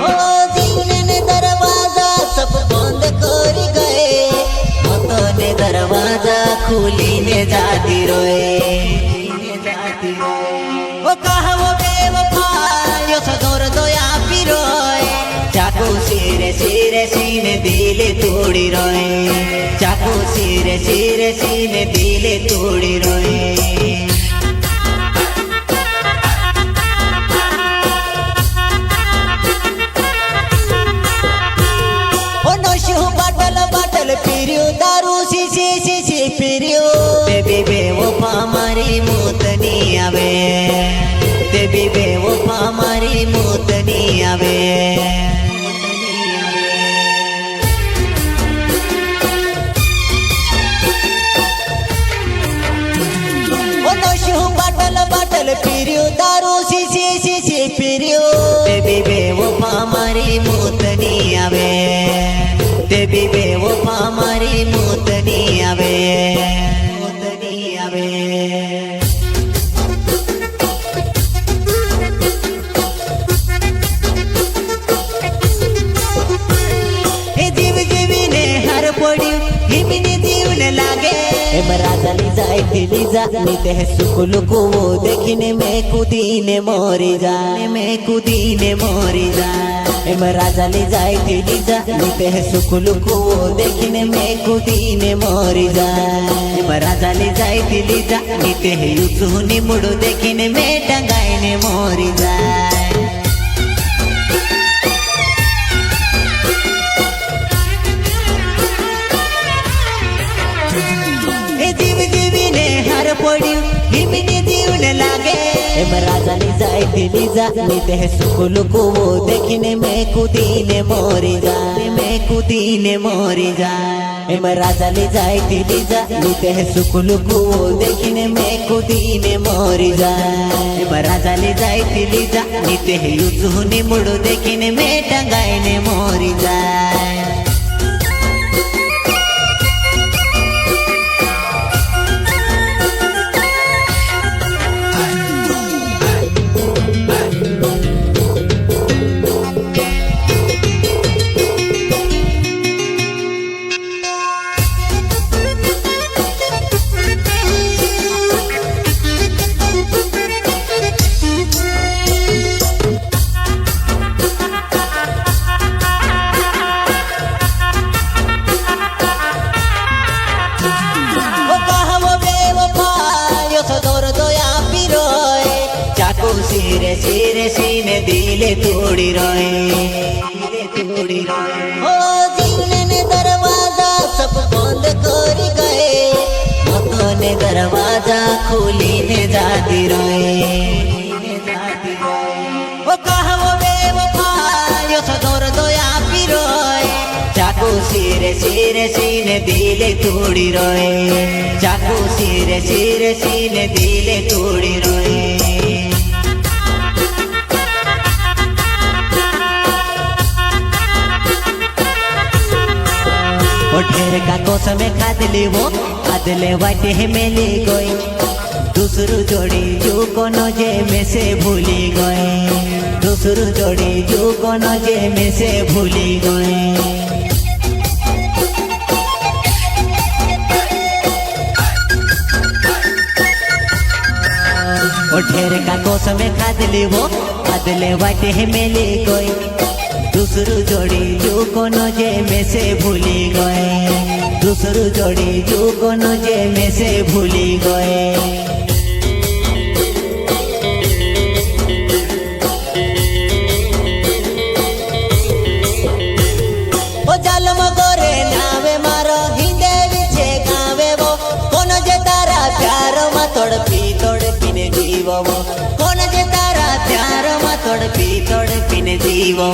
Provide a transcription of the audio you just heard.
ओ जीवने ने दरवाजा सब बंद कर गए, मतने दरवाजा खुली ने जाती रोए। ओ कहा वो बेवफा यो सदोर दोया पिरोए, चाकू सिरे सिरे सीने दिले तोड़ी रोए, चाकू सिरे सिरे सीने दिले तोड़ी रोए। बाटल पीरियो दारू शीशी पीरियो, बेबी बेवफा मारी मौत नहीं आवे, बेबी बेवफा मारी मौत नहीं आवे। ओ नशो बाटल पीरियो दारू शीशी पीरियो, बेबी बेवफा मारी मौत नहीं आवे, बेबी बेवफा मारी मौत नहीं आवे, मौत नहीं आवे। जीव जीवी ने हर पड़ी हिमनी जीव ने लागे, राजा ली जाए दिली जा नीते है सुकुल को वो देखने में कुदीने मोरी जा, में कुदीने मोरी जा। राजा ले जाए दिली जा नीते है सुकुल को वो देखने में कुदीने मोरी जा, राजा ले जाए दिली जा नीते है यूसुनी मुड़ो देखने में टंगाईने मोरी जा। जीव जीवी ने हर पड़ी हिमनी जीव ने लागे, राजा ले जाए दिली जा नीते है सुकुल को वो देखने में कुदीने मोरी जा, में कुदीने मोरी जा। राजा ले जाए दिली जा नीते है सुकुल को वो देखने में कुदीने मोरी जा, राजा ले जाए दिली जा नीते है यूसुनी मुड़ो देखने में टंगाईने मोरी जा। सिरे सिरे सीने दिले तोड़ी रोए, तोड़ी रोए। ओ जीवने ने दरवाजा सब बंद कर गए, मतने दरवाजा खुली ने जाती रोए। ओ कहा वो बेवफा यो सदोर दोया पिरोए, चाकू सिरे सिरे सीने दिले तोड़ी रोए, चाकू सिरे सिरे सीने दिले तोड़ी रोए। ढेर का कोसम खादली वो खादले वाटे मेली गई, दूसरू जोड़ी जो कोनो जे में से भूली गए, दूसरू जोड़ी जो कोनो जे में से भूली गए। ढेर का कोसम खादली वो खादले वाटे मेली गई, दूसरू जोड़ी जो कोनो जे में से भूली गए, दूसरू जोड़ी जो कोनो जे में से भूली गए। ओ जालम गोरे नावे मारो हिंदे विचे गावे वो, कोनो जे तारा प्यार मा तड़पी ने जीवो वो, कोनो जे तारा प्यार मा तड़पी ने जीवो।